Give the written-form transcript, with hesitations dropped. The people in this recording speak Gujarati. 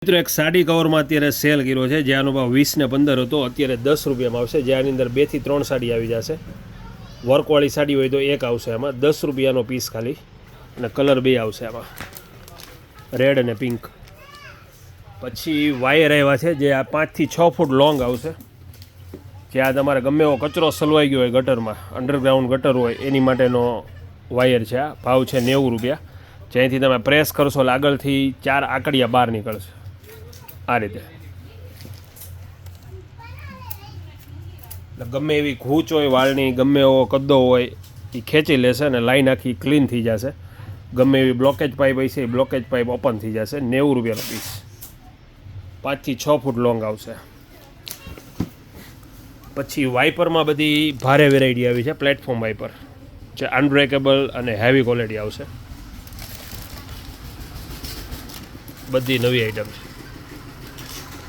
મિત્રો એક સાડી કવરમાં અત્યારે સેલ કર્યો છે, જેનો ભાવ 20 ને 15 હતો, અત્યારે 10 રૂપિયામાં આવશે. જેની અંદર 2 થી 3 સાડી આવી જશે. વર્કવાળી સાડી હોય તો એક આવશે, એમાં 10 રૂપિયાનો પીસ ખાલી, અને કલર બે આવશે આમાં, રેડ અને પિંક. પછી વાયર આવ્યા છે જે આ 5 થી 6 ફૂટ લોંગ આવશે. જ્યાં તમારે ગમે એવો કચરો સલવાઈ ગયો હોય ગટરમાં, અંડરગ્રાઉન્ડ ગટર હોય એની માટેનો વાયર છે. આ ભાવ છે 90 રૂપિયા. જ્યાંથી તમે પ્રેસ કરશો એટલે આગળથી 4 આકડિયા બહાર નીકળશે આ રીતે. ગમે એવી ઘૂંચ હોય વાળની, ગમે એવો કદ્દો હોય એ ખેંચી લેશે અને લાઈન આખી ક્લીન થઈ જશે. ગમે એવી બ્લોકેજ પાઇપ હોય છે એ બ્લોકેજ પાઇપ ઓપન થઈ જશે. 90 રૂપિયાનો પીસ, 5 થી 6 ફૂટ લોંગ આવશે. પછી વાઇપરમાં બધી ભારે વેરાયટી આવી છે. પ્લેટફોર્મ વાઇપર જે અનબ્રેકેબલ અને હેવી ક્વોલિટી આવશે. બધી નવી આઈટમ છે.